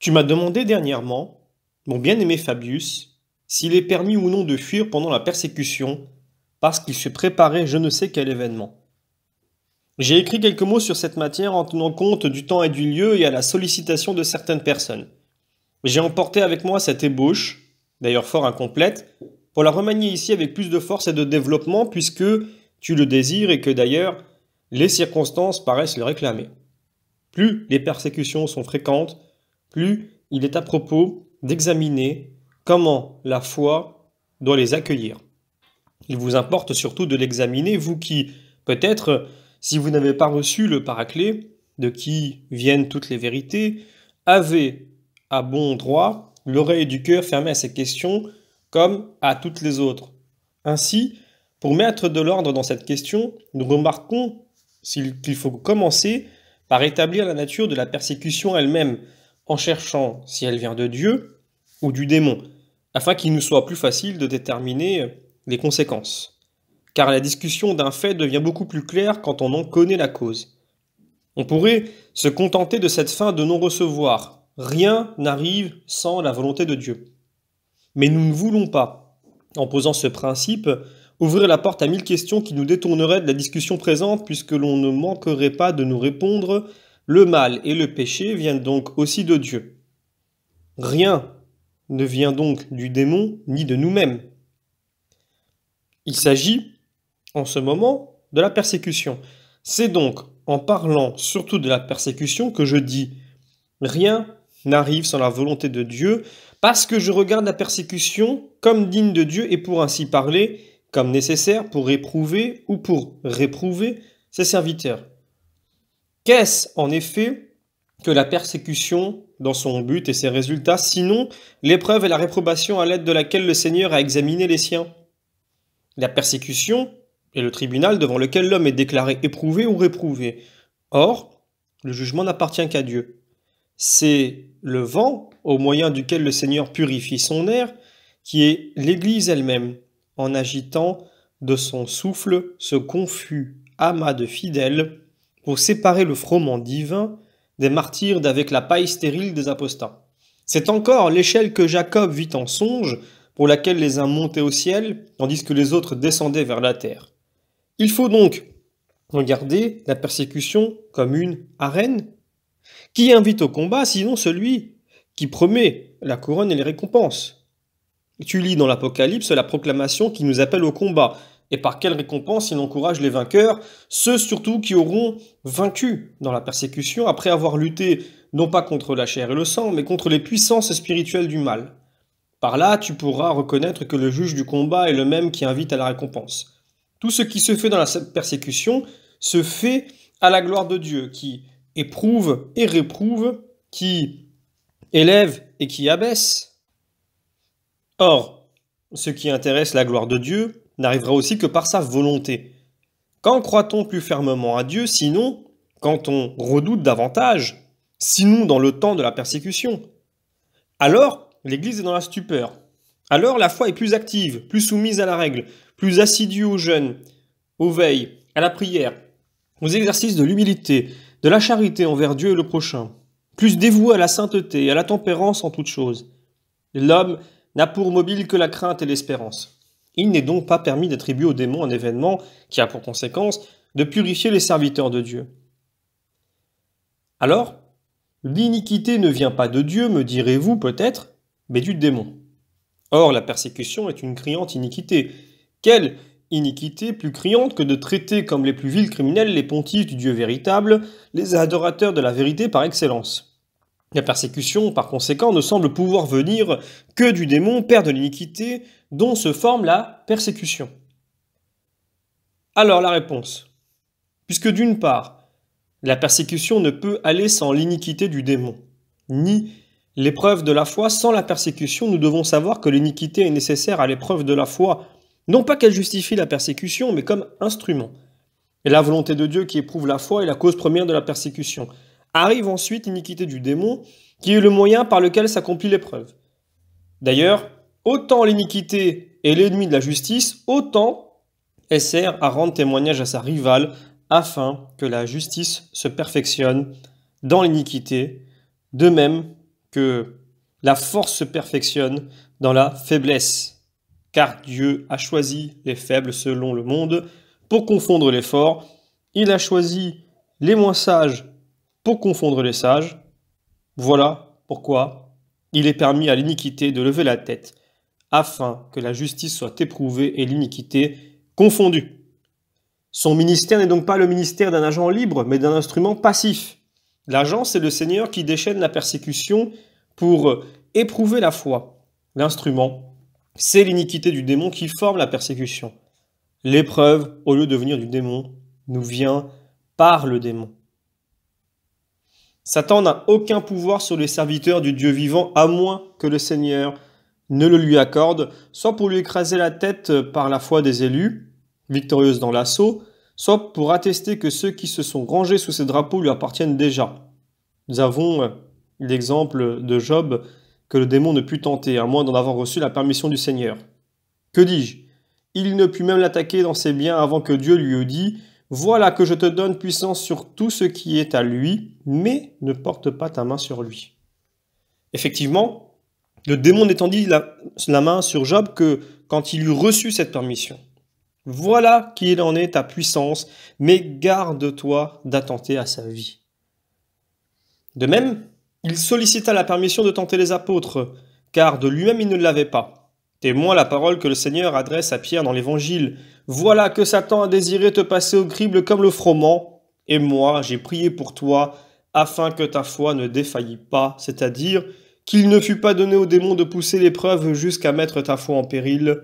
Tu m'as demandé dernièrement, mon bien-aimé Fabius, s'il est permis ou non de fuir pendant la persécution parce qu'il se préparait je ne sais quel événement. J'ai écrit quelques mots sur cette matière en tenant compte du temps et du lieu et à la sollicitation de certaines personnes. J'ai emporté avec moi cette ébauche, d'ailleurs fort incomplète, pour la remanier ici avec plus de force et de développement puisque tu le désires et que d'ailleurs les circonstances paraissent le réclamer. Plus les persécutions sont fréquentes, plus il est à propos d'examiner comment la foi doit les accueillir. Il vous importe surtout de l'examiner, vous qui, peut-être, si vous n'avez pas reçu le Paraclet, de qui viennent toutes les vérités, avez, à bon droit, l'oreille du cœur fermée à ces questions, comme à toutes les autres. Ainsi, pour mettre de l'ordre dans cette question, nous remarquons qu'il faut commencer par établir la nature de la persécution elle-même, en cherchant si elle vient de Dieu ou du démon, afin qu'il nous soit plus facile de déterminer les conséquences. Car la discussion d'un fait devient beaucoup plus claire quand on en connaît la cause. On pourrait se contenter de cette fin de non-recevoir. Rien n'arrive sans la volonté de Dieu. Mais nous ne voulons pas, en posant ce principe, ouvrir la porte à 1000 questions qui nous détourneraient de la discussion présente puisque l'on ne manquerait pas de nous répondre « Le mal et le péché viennent donc aussi de Dieu ». Rien ne vient donc du démon ni de nous-mêmes. Il s'agit, en ce moment, de la persécution. C'est donc en parlant surtout de la persécution que je dis « Rien n'arrive sans la volonté de Dieu » parce que je regarde la persécution comme digne de Dieu et pour ainsi parler, comme nécessaire pour éprouver ou pour réprouver ses serviteurs. Qu'est-ce en effet que la persécution dans son but et ses résultats, sinon l'épreuve et la réprobation à l'aide de laquelle le Seigneur a examiné les siens? La persécution est le tribunal devant lequel l'homme est déclaré éprouvé ou réprouvé. Or, le jugement n'appartient qu'à Dieu. C'est le vent au moyen duquel le Seigneur purifie son air qui est l'Église elle-même, en agitant de son souffle ce confus amas de fidèles pour séparer le froment divin des martyrs d'avec la paille stérile des apostats. C'est encore l'échelle que Jacob vit en songe, pour laquelle les uns montaient au ciel, tandis que les autres descendaient vers la terre. Il faut donc regarder la persécution comme une arène. Qui invite au combat, sinon celui qui promet la couronne et les récompenses? Tu lis dans l'Apocalypse la proclamation qui nous appelle au combat. Et par quelle récompense il encourage les vainqueurs, ceux surtout qui auront vaincu dans la persécution après avoir lutté non pas contre la chair et le sang, mais contre les puissances spirituelles du mal. Par là, tu pourras reconnaître que le juge du combat est le même qui invite à la récompense. Tout ce qui se fait dans la persécution se fait à la gloire de Dieu, qui éprouve et réprouve, qui élève et qui abaisse. Or, ce qui intéresse la gloire de Dieu n'arrivera aussi que par sa volonté. Quand croit-on plus fermement à Dieu, sinon quand on redoute davantage, sinon dans le temps de la persécution? Alors, l'Église est dans la stupeur. Alors, la foi est plus active, plus soumise à la règle, plus assidue au jeûne, aux veilles, à la prière, aux exercices de l'humilité, de la charité envers Dieu et le prochain, plus dévouée à la sainteté et à la tempérance en toutes choses. L'homme n'a pour mobile que la crainte et l'espérance. Il n'est donc pas permis d'attribuer au démon un événement qui a pour conséquence de purifier les serviteurs de Dieu. Alors, l'iniquité ne vient pas de Dieu, me direz-vous peut-être, mais du démon. Or, la persécution est une criante iniquité. Quelle iniquité plus criante que de traiter comme les plus vils criminels les pontifes du Dieu véritable, les adorateurs de la vérité par excellence? La persécution, par conséquent, ne semble pouvoir venir que du démon, père de l'iniquité, dont se forme la persécution. Alors la réponse. Puisque d'une part, la persécution ne peut aller sans l'iniquité du démon, ni l'épreuve de la foi sans la persécution, nous devons savoir que l'iniquité est nécessaire à l'épreuve de la foi, non pas qu'elle justifie la persécution, mais comme instrument. Et la volonté de Dieu qui éprouve la foi est la cause première de la persécution. Arrive ensuite l'iniquité du démon, qui est le moyen par lequel s'accomplit l'épreuve. D'ailleurs, autant l'iniquité est l'ennemi de la justice, autant elle sert à rendre témoignage à sa rivale, afin que la justice se perfectionne dans l'iniquité, de même que la force se perfectionne dans la faiblesse, car Dieu a choisi les faibles selon le monde pour confondre les forts, il a choisi les moins sages pour confondre les sages. Voilà pourquoi il est permis à l'iniquité de lever la tête, afin que la justice soit éprouvée et l'iniquité confondue. Son ministère n'est donc pas le ministère d'un agent libre, mais d'un instrument passif. L'agent, c'est le Seigneur qui déchaîne la persécution pour éprouver la foi. L'instrument, c'est l'iniquité du démon qui forme la persécution. L'épreuve, au lieu de venir du démon, nous vient par le démon. Satan n'a aucun pouvoir sur les serviteurs du Dieu vivant, à moins que le Seigneur ne le lui accorde, soit pour lui écraser la tête par la foi des élus, victorieuse dans l'assaut, soit pour attester que ceux qui se sont rangés sous ses drapeaux lui appartiennent déjà. Nous avons l'exemple de Job que le démon ne put tenter, à moins d'en avoir reçu la permission du Seigneur. Que dis-je? Il ne put même l'attaquer dans ses biens avant que Dieu lui eût dit « Voilà que je te donne puissance sur tout ce qui est à lui, mais ne porte pas ta main sur lui. » Effectivement, le démon n'étendit la main sur Job que quand il eut reçu cette permission. Voilà qu'il en est ta puissance, mais garde-toi d'attenter à sa vie. De même, il sollicita la permission de tenter les apôtres, car de lui-même il ne l'avait pas. Témoin la parole que le Seigneur adresse à Pierre dans l'Évangile. Voilà que Satan a désiré te passer au crible comme le froment, et moi j'ai prié pour toi, afin que ta foi ne défaillît pas, c'est-à-dire qu'il ne fût pas donné au démon de pousser l'épreuve jusqu'à mettre ta foi en péril.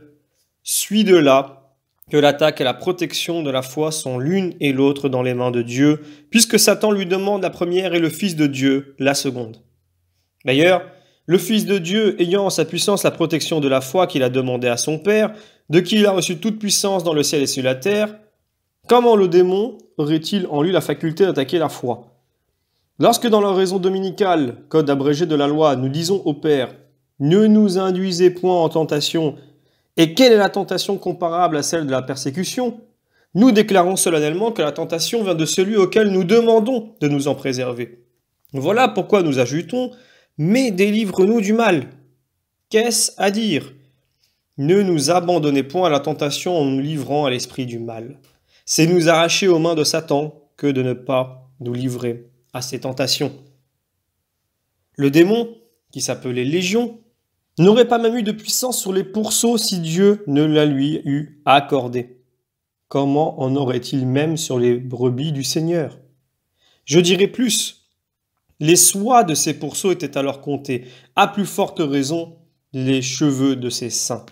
Suis de là que l'attaque et la protection de la foi sont l'une et l'autre dans les mains de Dieu, puisque Satan lui demande la première et le Fils de Dieu la seconde. D'ailleurs, le Fils de Dieu, ayant en sa puissance la protection de la foi qu'il a demandé à son Père, de qui il a reçu toute puissance dans le ciel et sur la terre, comment le démon aurait-il en lui la faculté d'attaquer la foi? Lorsque dans l'oraison dominicale, code abrégé de la loi, nous disons au Père « Ne nous induisez point en tentation », et quelle est la tentation comparable à celle de la persécution? Nous déclarons solennellement que la tentation vient de celui auquel nous demandons de nous en préserver. Voilà pourquoi nous ajoutons « Mais délivre-nous du mal ». Qu'est-ce à dire? Ne nous abandonnez point à la tentation en nous livrant à l'esprit du mal. C'est nous arracher aux mains de Satan que de ne pas nous livrer à ces tentations. Le démon, qui s'appelait Légion, n'aurait pas même eu de puissance sur les pourceaux si Dieu ne la lui eût accordée. Comment en aurait-il même sur les brebis du Seigneur? Je dirais plus, les soies de ses pourceaux étaient alors comptés, à plus forte raison les cheveux de ses seins.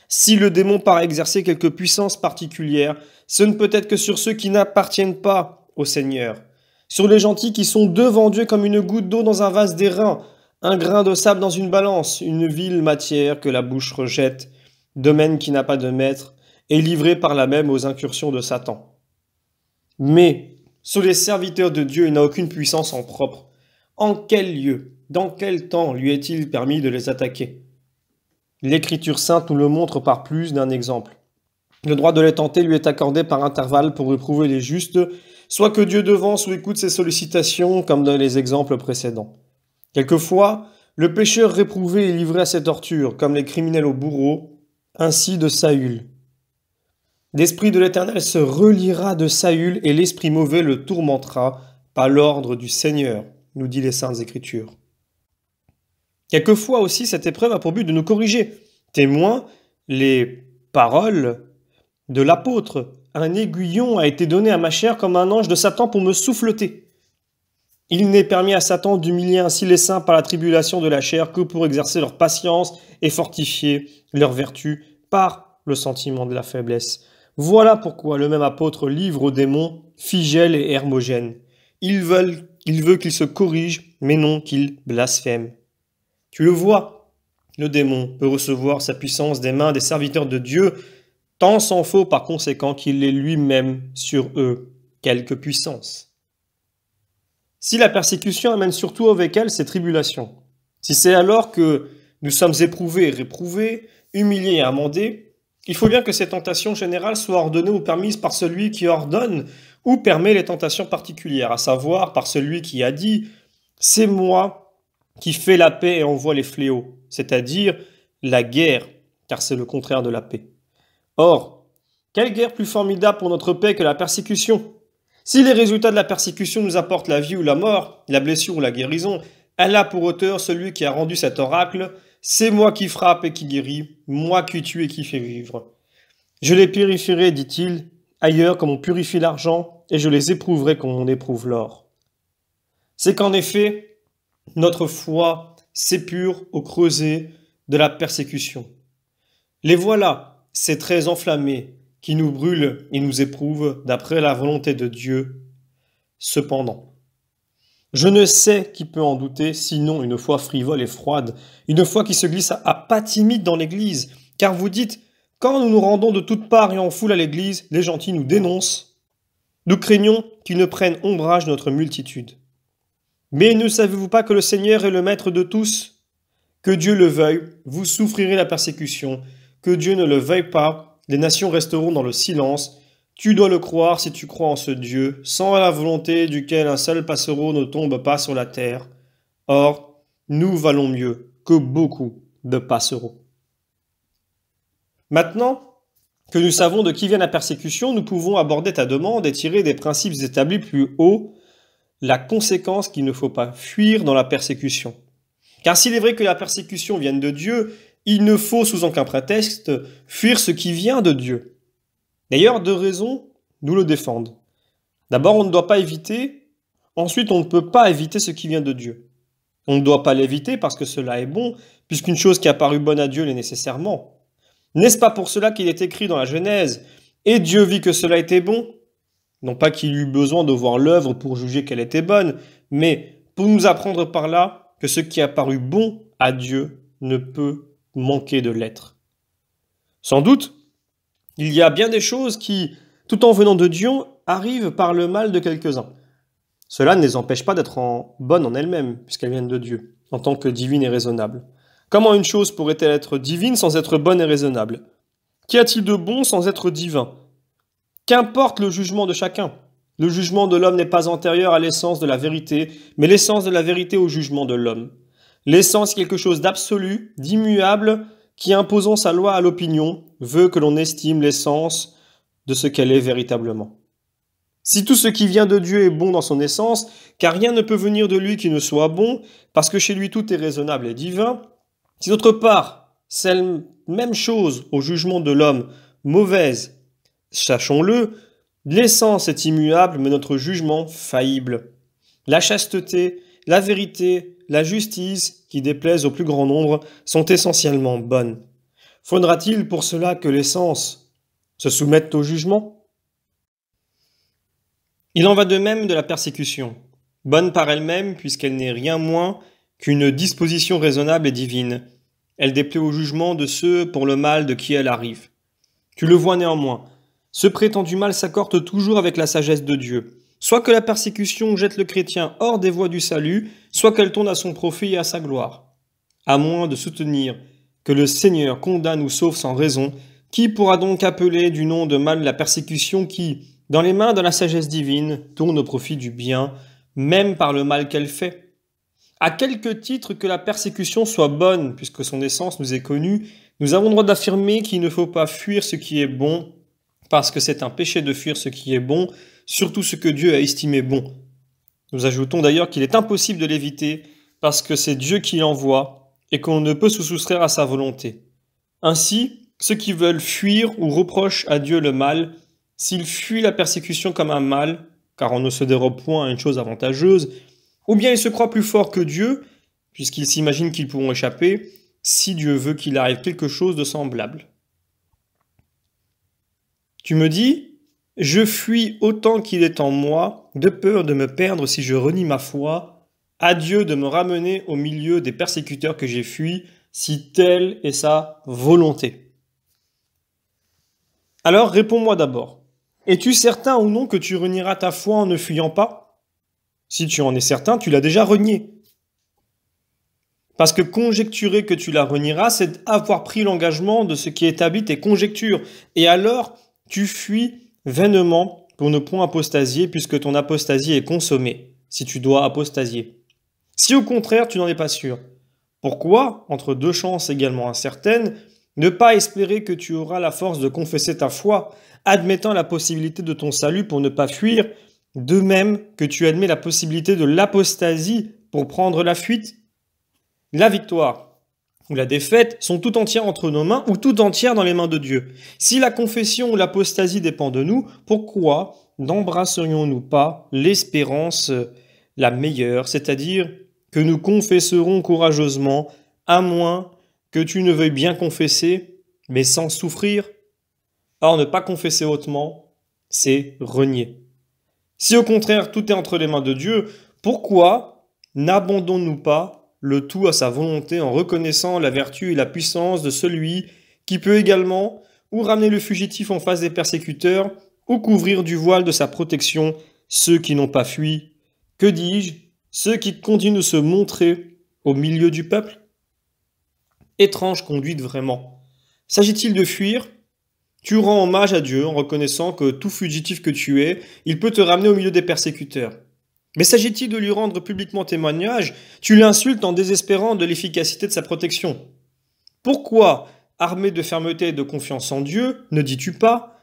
Si le démon paraît exercer quelque puissance particulière, ce ne peut être que sur ceux qui n'appartiennent pas au Seigneur, sur les gentils qui sont devant Dieu comme une goutte d'eau dans un vase d'airain, un grain de sable dans une balance, une vile matière que la bouche rejette, domaine qui n'a pas de maître, et livré par là même aux incursions de Satan. Mais, sur les serviteurs de Dieu, il n'a aucune puissance en propre. En quel lieu, dans quel temps lui est-il permis de les attaquer? L'Écriture sainte nous le montre par plus d'un exemple. Le droit de les tenter lui est accordé par intervalle pour éprouver les justes, soit que Dieu devance ou écoute ses sollicitations, comme dans les exemples précédents. Quelquefois, le pécheur réprouvé est livré à ses tortures, comme les criminels au bourreau, ainsi de Saül. L'Esprit de l'Éternel se reliera de Saül et l'Esprit mauvais le tourmentera par l'ordre du Seigneur, nous dit les Saintes Écritures. Quelquefois aussi, cette épreuve a pour but de nous corriger. Témoin, les paroles de l'apôtre. Un aiguillon a été donné à ma chair comme un ange de Satan pour me souffleter. Il n'est permis à Satan d'humilier ainsi les saints par la tribulation de la chair que pour exercer leur patience et fortifier leur vertu par le sentiment de la faiblesse. Voilà pourquoi le même apôtre livre aux démons Phygèle et Hermogène. Il veut qu'ils se corrigent, mais non qu'ils blasphèment. Tu le vois, le démon peut recevoir sa puissance des mains des serviteurs de Dieu, tant s'en faut par conséquent qu'il ait lui-même sur eux quelque puissance. Si la persécution amène surtout avec elle ces tribulations, si c'est alors que nous sommes éprouvés et réprouvés, humiliés et amendés, il faut bien que ces tentations générales soient ordonnées ou permises par celui qui ordonne ou permet les tentations particulières, à savoir par celui qui a dit « C'est moi qui fait la paix et envoie les fléaux, c'est-à-dire la guerre, car c'est le contraire de la paix. Or, quelle guerre plus formidable pour notre paix que la persécution? Si les résultats de la persécution nous apportent la vie ou la mort, la blessure ou la guérison, elle a pour auteur celui qui a rendu cet oracle. C'est moi qui frappe et qui guérit, moi qui tue et qui fait vivre. Je les purifierai, dit-il, ailleurs comme on purifie l'argent, et je les éprouverai comme on éprouve l'or. C'est qu'en effet, notre foi s'épure au creuset de la persécution. Les voilà, ces traits enflammés, qui nous brûlent et nous éprouvent d'après la volonté de Dieu. Cependant, je ne sais qui peut en douter, sinon une foi frivole et froide, une foi qui se glisse à pas timide dans l'Église, car vous dites, quand nous nous rendons de toutes parts et en foule à l'Église, les gentils nous dénoncent. Nous craignons qu'ils ne prennent ombrage de notre multitude. Mais ne savez-vous pas que le Seigneur est le maître de tous? Que Dieu le veuille, vous souffrirez la persécution, que Dieu ne le veuille pas, les nations resteront dans le silence. Tu dois le croire si tu crois en ce Dieu, sans la volonté duquel un seul passereau ne tombe pas sur la terre. Or, nous valons mieux que beaucoup de passereaux. Maintenant que nous savons de qui vient la persécution, nous pouvons aborder ta demande et tirer des principes établis plus haut la conséquence qu'il ne faut pas fuir dans la persécution. Car s'il est vrai que la persécution vienne de Dieu, il ne faut sous aucun prétexte fuir ce qui vient de Dieu. D'ailleurs, deux raisons nous le défendent. D'abord, on ne doit pas éviter. Ensuite, on ne peut pas éviter ce qui vient de Dieu. On ne doit pas l'éviter parce que cela est bon, puisqu'une chose qui a paru bonne à Dieu l'est nécessairement. N'est-ce pas pour cela qu'il est écrit dans la Genèse « Et Dieu vit que cela était bon » Non pas qu'il eût besoin de voir l'œuvre pour juger qu'elle était bonne, mais pour nous apprendre par là que ce qui a paru bon à Dieu ne peut manquer de l'être. Sans doute, il y a bien des choses qui, tout en venant de Dieu, arrivent par le mal de quelques-uns. Cela ne les empêche pas d'être bonnes en elles-mêmes, puisqu'elles viennent de Dieu, en tant que divines et raisonnables. Comment une chose pourrait-elle être divine sans être bonne et raisonnable? Qu'y a-t-il de bon sans être divin? Qu'importe le jugement de chacun. Le jugement de l'homme n'est pas antérieur à l'essence de la vérité, mais l'essence de la vérité au jugement de l'homme. L'essence est quelque chose d'absolu, d'immuable, qui, imposant sa loi à l'opinion, veut que l'on estime l'essence de ce qu'elle est véritablement. Si tout ce qui vient de Dieu est bon dans son essence, car rien ne peut venir de lui qui ne soit bon, parce que chez lui tout est raisonnable et divin, si d'autre part, c'est la même chose au jugement de l'homme, mauvaise, sachons-le, l'essence est immuable, mais notre jugement faillible. La chasteté, la vérité, la justice, qui déplaisent au plus grand nombre, sont essentiellement bonnes. Faudra-t-il pour cela que l'essence se soumette au jugement? Il en va de même de la persécution, bonne par elle-même puisqu'elle n'est rien moins qu'une disposition raisonnable et divine. Elle déplaît au jugement de ceux pour le mal de qui elle arrive. Tu le vois néanmoins, ce prétendu mal s'accorde toujours avec la sagesse de Dieu. Soit que la persécution jette le chrétien hors des voies du salut, soit qu'elle tourne à son profit et à sa gloire. À moins de soutenir que le Seigneur condamne ou sauve sans raison, qui pourra donc appeler du nom de mal la persécution qui, dans les mains de la sagesse divine, tourne au profit du bien, même par le mal qu'elle fait? À quelque titre que la persécution soit bonne, puisque son essence nous est connue, nous avons le droit d'affirmer qu'il ne faut pas fuir ce qui est bon, parce que c'est un péché de fuir ce qui est bon, surtout ce que Dieu a estimé bon. Nous ajoutons d'ailleurs qu'il est impossible de l'éviter, parce que c'est Dieu qui l'envoie, et qu'on ne peut se soustraire à sa volonté. Ainsi, ceux qui veulent fuir ou reprochent à Dieu le mal, s'ils fuient la persécution comme un mal, car on ne se dérobe point à une chose avantageuse, ou bien ils se croient plus forts que Dieu, puisqu'ils s'imaginent qu'ils pourront échapper, si Dieu veut qu'il arrive quelque chose de semblable. Tu me dis, je fuis autant qu'il est en moi, de peur de me perdre si je renie ma foi, à Dieu de me ramener au milieu des persécuteurs que j'ai fuis, si telle est sa volonté. Alors réponds-moi d'abord, es-tu certain ou non que tu renieras ta foi en ne fuyant pas? Si tu en es certain, tu l'as déjà reniée. Parce que conjecturer que tu la renieras, c'est avoir pris l'engagement de ce qui établit tes conjectures, et alors tu fuis vainement pour ne point apostasier, puisque ton apostasie est consommée, si tu dois apostasier. Si au contraire tu n'en es pas sûr, pourquoi, entre deux chances également incertaines, ne pas espérer que tu auras la force de confesser ta foi, admettant la possibilité de ton salut pour ne pas fuir, de même que tu admets la possibilité de l'apostasie pour prendre la fuite? La victoire ou la défaite sont tout entières entre nos mains ou tout entières dans les mains de Dieu. Si la confession ou l'apostasie dépend de nous, pourquoi n'embrasserions-nous pas l'espérance la meilleure, c'est-à-dire que nous confesserons courageusement, à moins que tu ne veuilles bien confesser, mais sans souffrir? Or, ne pas confesser hautement, c'est renier. Si au contraire tout est entre les mains de Dieu, pourquoi n'abandonnons-nous pas le tout à sa volonté en reconnaissant la vertu et la puissance de celui qui peut également ou ramener le fugitif en face des persécuteurs ou couvrir du voile de sa protection ceux qui n'ont pas fui, que dis-je, ceux qui continuent de se montrer au milieu du peuple? Étrange conduite vraiment. S'agit-il de fuir? Tu rends hommage à Dieu en reconnaissant que tout fugitif que tu es, il peut te ramener au milieu des persécuteurs. Mais s'agit-il de lui rendre publiquement témoignage? Tu l'insultes en désespérant de l'efficacité de sa protection. Pourquoi, armé de fermeté et de confiance en Dieu, ne dis-tu pas: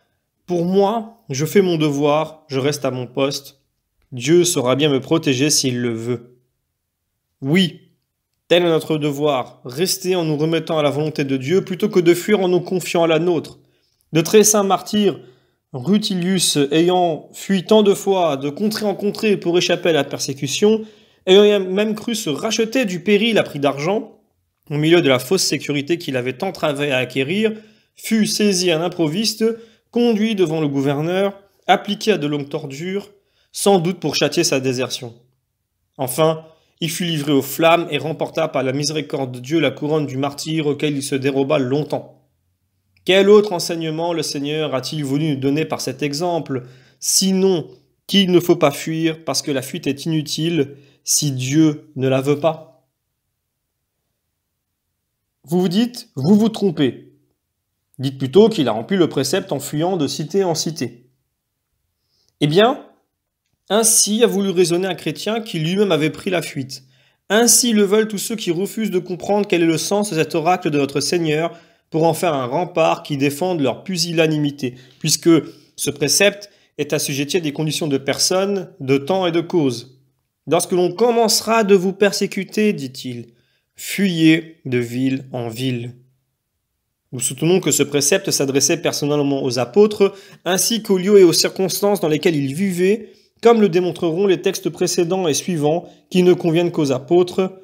pour moi, je fais mon devoir, je reste à mon poste. Dieu saura bien me protéger s'il le veut. Oui, tel est notre devoir, rester en nous remettant à la volonté de Dieu plutôt que de fuir en nous confiant à la nôtre. De très saint martyr Rutilius, ayant fui tant de fois de contrée en contrée pour échapper à la persécution, ayant même cru se racheter du péril à prix d'argent, au milieu de la fausse sécurité qu'il avait entravé à acquérir, fut saisi à l'improviste, conduit devant le gouverneur, appliqué à de longues tortures, sans doute pour châtier sa désertion. Enfin, il fut livré aux flammes et remporta par la miséricorde de Dieu la couronne du martyr auquel il se déroba longtemps. Quel autre enseignement le Seigneur a-t-il voulu nous donner par cet exemple, sinon qu'il ne faut pas fuir parce que la fuite est inutile si Dieu ne la veut pas? Vous vous dites, vous vous trompez. Dites plutôt qu'il a rempli le précepte en fuyant de cité en cité. Eh bien, ainsi a voulu raisonner un chrétien qui lui-même avait pris la fuite. Ainsi le veulent tous ceux qui refusent de comprendre quel est le sens de cet oracle de notre Seigneur pour en faire un rempart qui défende leur pusillanimité, puisque ce précepte est assujetti à des conditions de personne, de temps et de cause. Lorsque l'on commencera de vous persécuter, dit-il, fuyez de ville en ville. Nous soutenons que ce précepte s'adressait personnellement aux apôtres, ainsi qu'aux lieux et aux circonstances dans lesquelles ils vivaient, comme le démontreront les textes précédents et suivants qui ne conviennent qu'aux apôtres.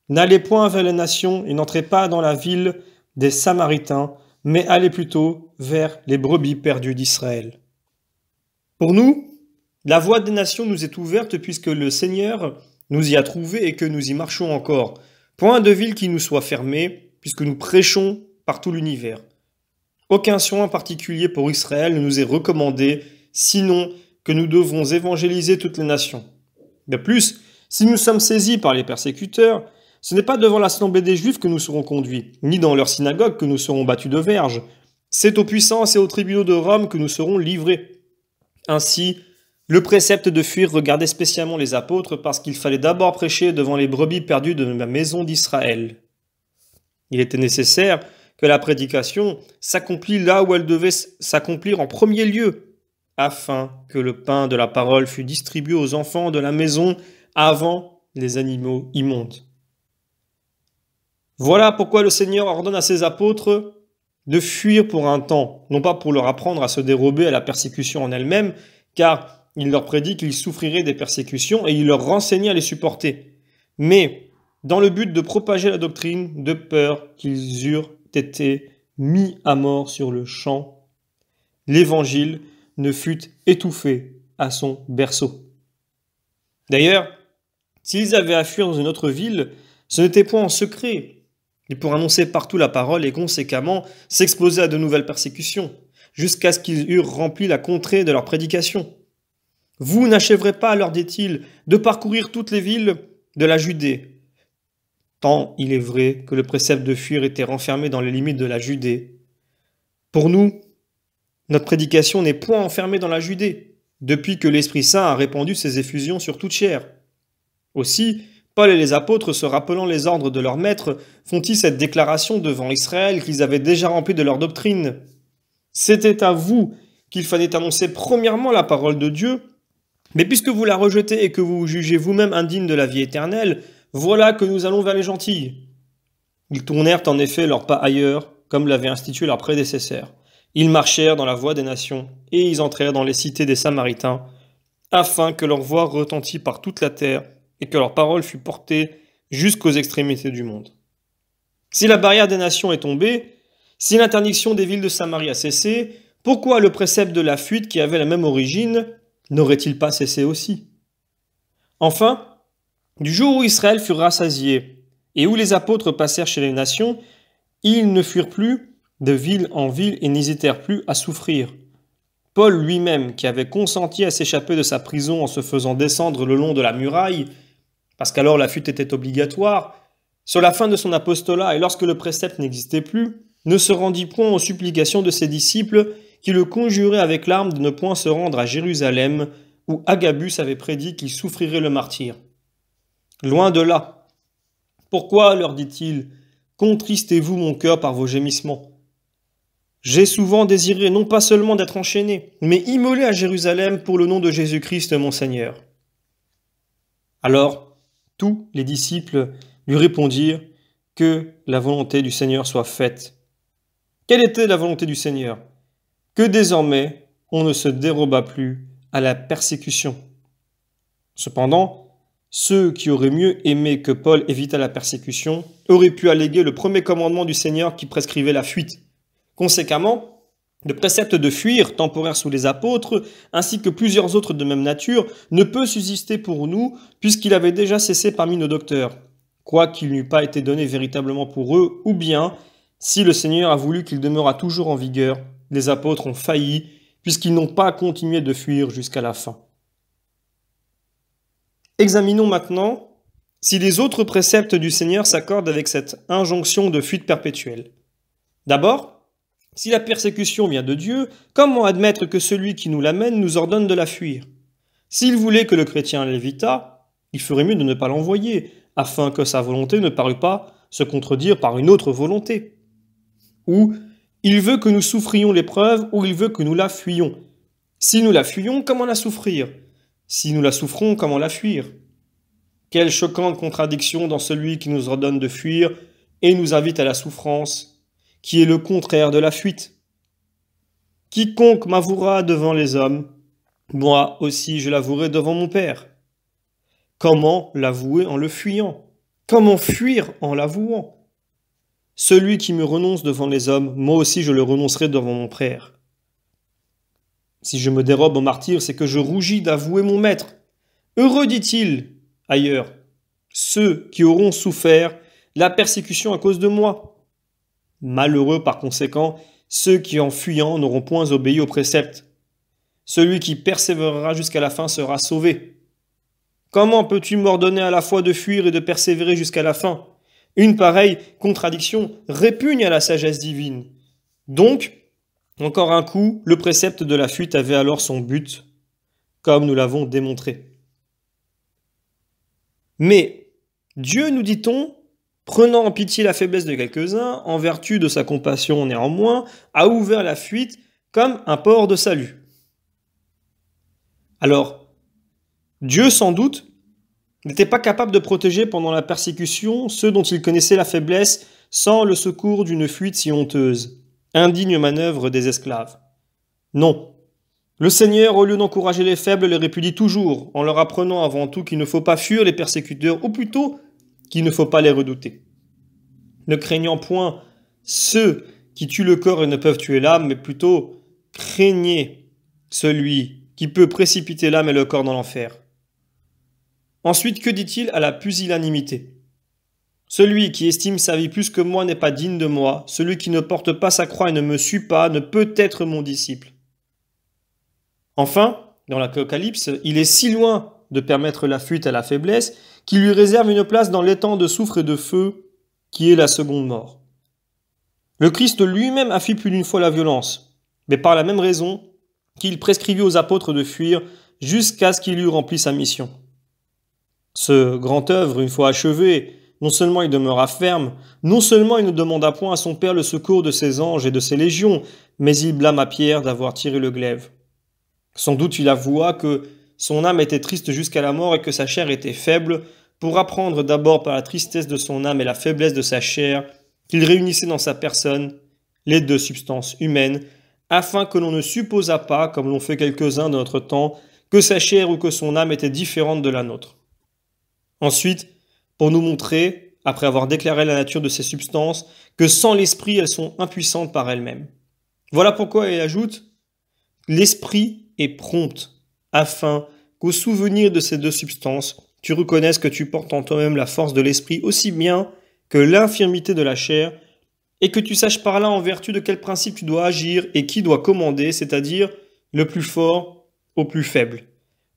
N'allez point vers les nations et n'entrez pas dans la ville des Samaritains, mais allez plutôt vers les brebis perdues d'Israël. Pour nous, la voie des nations nous est ouverte puisque le Seigneur nous y a trouvés et que nous y marchons encore. Point de ville qui nous soit fermée, puisque nous prêchons par tout l'univers. Aucun soin particulier pour Israël ne nous est recommandé, sinon que nous devons évangéliser toutes les nations. De plus, si nous sommes saisis par les persécuteurs, ce n'est pas devant l'assemblée des Juifs que nous serons conduits, ni dans leur synagogue que nous serons battus de verges. C'est aux puissances et aux tribunaux de Rome que nous serons livrés. Ainsi, le précepte de fuir regardait spécialement les apôtres parce qu'il fallait d'abord prêcher devant les brebis perdues de la maison d'Israël. Il était nécessaire que la prédication s'accomplisse là où elle devait s'accomplir en premier lieu, afin que le pain de la parole fût distribué aux enfants de la maison avant les animaux immondes. Voilà pourquoi le Seigneur ordonne à ses apôtres de fuir pour un temps, non pas pour leur apprendre à se dérober à la persécution en elle-même, car il leur prédit qu'ils souffriraient des persécutions et il leur renseignait à les supporter, mais dans le but de propager la doctrine, de peur qu'ils eurent été mis à mort sur le champ. L'évangile ne fut étouffé à son berceau. D'ailleurs, s'ils avaient à fuir dans une autre ville, ce n'était point en secret, et pour annoncer partout la parole et conséquemment s'exposer à de nouvelles persécutions, jusqu'à ce qu'ils eurent rempli la contrée de leur prédication. Vous n'achèverez pas, leur dit-il, de parcourir toutes les villes de la Judée. Tant il est vrai que le précepte de fuir était renfermé dans les limites de la Judée. Pour nous, notre prédication n'est point enfermée dans la Judée, depuis que l'Esprit Saint a répandu ses effusions sur toute chair. Aussi, Paul et les apôtres, se rappelant les ordres de leur maître, font-ils cette déclaration devant Israël qu'ils avaient déjà rempli de leur doctrine. C'était à vous qu'il fallait annoncer premièrement la parole de Dieu, mais puisque vous la rejetez et que vous vous jugez vous-même indigne de la vie éternelle, voilà que nous allons vers les gentils. Ils tournèrent en effet leurs pas ailleurs, comme l'avaient institué leurs prédécesseurs. Ils marchèrent dans la voie des nations, et ils entrèrent dans les cités des Samaritains, afin que leur voix retentît par toute la terre, et que leur parole fût portée jusqu'aux extrémités du monde. Si la barrière des nations est tombée, si l'interdiction des villes de Samarie a cessé, pourquoi le précepte de la fuite qui avait la même origine n'aurait-il pas cessé aussi? Enfin, du jour où Israël fut rassasié, et où les apôtres passèrent chez les nations, ils ne fuirent plus de ville en ville et n'hésitèrent plus à souffrir. Paul lui-même, qui avait consenti à s'échapper de sa prison en se faisant descendre le long de la muraille, parce qu'alors la fuite était obligatoire, sur la fin de son apostolat et lorsque le précepte n'existait plus, ne se rendit point aux supplications de ses disciples qui le conjuraient avec larmes de ne point se rendre à Jérusalem, où Agabus avait prédit qu'il souffrirait le martyre. Loin de là. Pourquoi, leur dit-il, contristez-vous mon cœur par vos gémissements? J'ai souvent désiré non pas seulement d'être enchaîné, mais immolé à Jérusalem pour le nom de Jésus-Christ mon Seigneur. Alors, tous les disciples lui répondirent que la volonté du Seigneur soit faite. Quelle était la volonté du Seigneur? Que désormais on ne se déroba plus à la persécution. Cependant, ceux qui auraient mieux aimé que Paul évitât la persécution auraient pu alléguer le premier commandement du Seigneur qui prescrivait la fuite. Conséquemment, le précepte de fuir, temporaire sous les apôtres, ainsi que plusieurs autres de même nature, ne peut subsister pour nous, puisqu'il avait déjà cessé parmi nos docteurs, quoiqu'il n'eût pas été donné véritablement pour eux, ou bien, si le Seigneur a voulu qu'il demeurât toujours en vigueur, les apôtres ont failli, puisqu'ils n'ont pas continué de fuir jusqu'à la fin. Examinons maintenant si les autres préceptes du Seigneur s'accordent avec cette injonction de fuite perpétuelle. D'abord, si la persécution vient de Dieu, comment admettre que celui qui nous l'amène nous ordonne de la fuir? S'il voulait que le chrétien l'évitât, il ferait mieux de ne pas l'envoyer, afin que sa volonté ne parût pas se contredire par une autre volonté. Ou il veut que nous souffrions l'épreuve, ou il veut que nous la fuyions. Si nous la fuyons, comment la souffrir? Si nous la souffrons, comment la fuir? Quelle choquante contradiction dans celui qui nous ordonne de fuir et nous invite à la souffrance, qui est le contraire de la fuite. Quiconque m'avouera devant les hommes, moi aussi je l'avouerai devant mon Père. Comment l'avouer en le fuyant? Comment fuir en l'avouant? Celui qui me renonce devant les hommes, moi aussi je le renoncerai devant mon Père. Si je me dérobe au martyre, c'est que je rougis d'avouer mon maître. Heureux, dit-il, ailleurs, ceux qui auront souffert la persécution à cause de moi. Malheureux, par conséquent, ceux qui en fuyant n'auront point obéi au précepte. Celui qui persévérera jusqu'à la fin sera sauvé. Comment peux-tu m'ordonner à la fois de fuir et de persévérer jusqu'à la fin? Une pareille contradiction répugne à la sagesse divine. Donc, encore un coup, le précepte de la fuite avait alors son but, comme nous l'avons démontré. Mais Dieu, nous dit-on, prenant en pitié la faiblesse de quelques-uns, en vertu de sa compassion néanmoins, a ouvert la fuite comme un port de salut. Alors, Dieu, sans doute, n'était pas capable de protéger pendant la persécution ceux dont il connaissait la faiblesse sans le secours d'une fuite si honteuse, indigne manœuvre des esclaves. Non. Le Seigneur, au lieu d'encourager les faibles, les répudie toujours, en leur apprenant avant tout qu'il ne faut pas fuir les persécuteurs, ou plutôt qu'il ne faut pas les redouter. Ne craignant point ceux qui tuent le corps et ne peuvent tuer l'âme, mais plutôt craignez celui qui peut précipiter l'âme et le corps dans l'enfer. Ensuite, que dit-il à la pusillanimité? Celui qui estime sa vie plus que moi n'est pas digne de moi, celui qui ne porte pas sa croix et ne me suit pas ne peut être mon disciple. Enfin, dans l'Apocalypse, il est si loin de permettre la fuite à la faiblesse qu'il lui réserve une place dans l'étang de soufre et de feu qui est la seconde mort. Le Christ lui-même a fui plus d'une fois la violence, mais par la même raison qu'il prescrivit aux apôtres de fuir jusqu'à ce qu'il eût rempli sa mission. Ce grand œuvre, une fois achevé, non seulement il demeura ferme, non seulement il ne demanda point à son Père le secours de ses anges et de ses légions, mais il blâma Pierre d'avoir tiré le glaive. Sans doute il avoua que son âme était triste jusqu'à la mort et que sa chair était faible, pour apprendre d'abord par la tristesse de son âme et la faiblesse de sa chair, qu'il réunissait dans sa personne les deux substances humaines, afin que l'on ne supposât pas, comme l'ont fait quelques-uns de notre temps, que sa chair ou que son âme était différente de la nôtre. Ensuite, pour nous montrer, après avoir déclaré la nature de ces substances, que sans l'esprit elles sont impuissantes par elles-mêmes. Voilà pourquoi il ajoute « L'esprit est prompt, afin qu'au souvenir de ces deux substances, tu reconnaisses que tu portes en toi-même la force de l'esprit aussi bien que l'infirmité de la chair, et que tu saches par là en vertu de quel principe tu dois agir et qui doit commander, c'est-à-dire le plus fort au plus faible,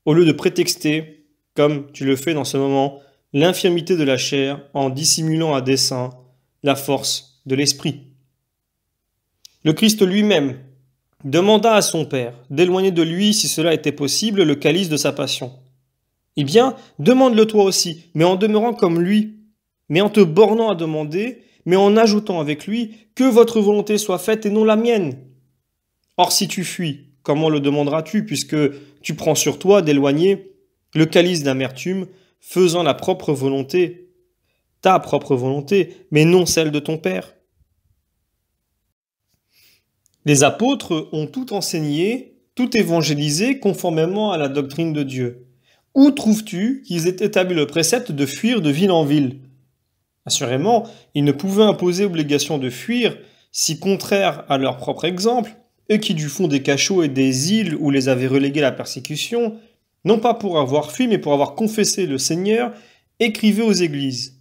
au lieu de prétexter, comme tu le fais dans ce moment, l'infirmité de la chair en dissimulant à dessein la force de l'esprit. » Le Christ lui-même demanda à son Père d'éloigner de lui, si cela était possible, le calice de sa passion. Eh bien, demande-le toi aussi, mais en demeurant comme lui, mais en te bornant à demander, mais en ajoutant avec lui que votre volonté soit faite et non la mienne. Or, si tu fuis, comment le demanderas-tu, puisque tu prends sur toi d'éloigner le calice d'amertume, faisant la propre volonté, ta propre volonté, mais non celle de ton Père? Les apôtres ont tout enseigné, tout évangélisé conformément à la doctrine de Dieu. Où trouves-tu qu'ils aient établi le précepte de fuir de ville en ville? Assurément, ils ne pouvaient imposer obligation de fuir, si contraire à leur propre exemple, eux qui du fond des cachots et des îles où les avait relégués la persécution, non pas pour avoir fui, mais pour avoir confessé le Seigneur, écrivez aux églises.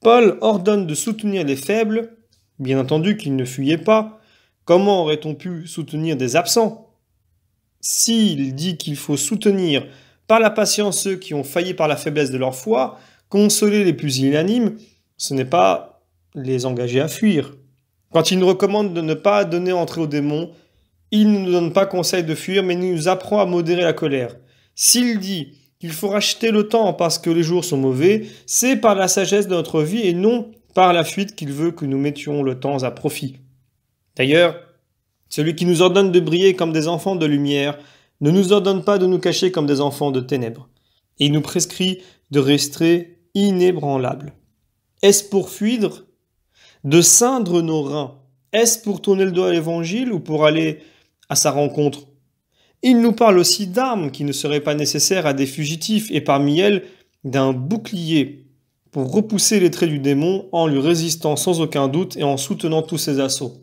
Paul ordonne de soutenir les faibles, bien entendu qu'ils ne fuyaient pas. Comment aurait-on pu soutenir des absents? S'il dit qu'il faut soutenir par la patience ceux qui ont failli par la faiblesse de leur foi, consoler les pusillanimes, ce n'est pas les engager à fuir. Quand il nous recommande de ne pas donner entrée aux démons, il ne nous donne pas conseil de fuir, mais il nous apprend à modérer la colère. S'il dit qu'il faut racheter le temps parce que les jours sont mauvais, c'est par la sagesse de notre vie et non par la fuite qu'il veut que nous mettions le temps à profit. D'ailleurs, celui qui nous ordonne de briller comme des enfants de lumière ne nous ordonne pas de nous cacher comme des enfants de ténèbres. Et il nous prescrit de rester inébranlables. Est-ce pour fuir? De ceindre nos reins? Est-ce pour tourner le dos à l'évangile ou pour aller à sa rencontre? Il nous parle aussi d'armes qui ne seraient pas nécessaires à des fugitifs et parmi elles d'un bouclier pour repousser les traits du démon en lui résistant sans aucun doute et en soutenant tous ses assauts.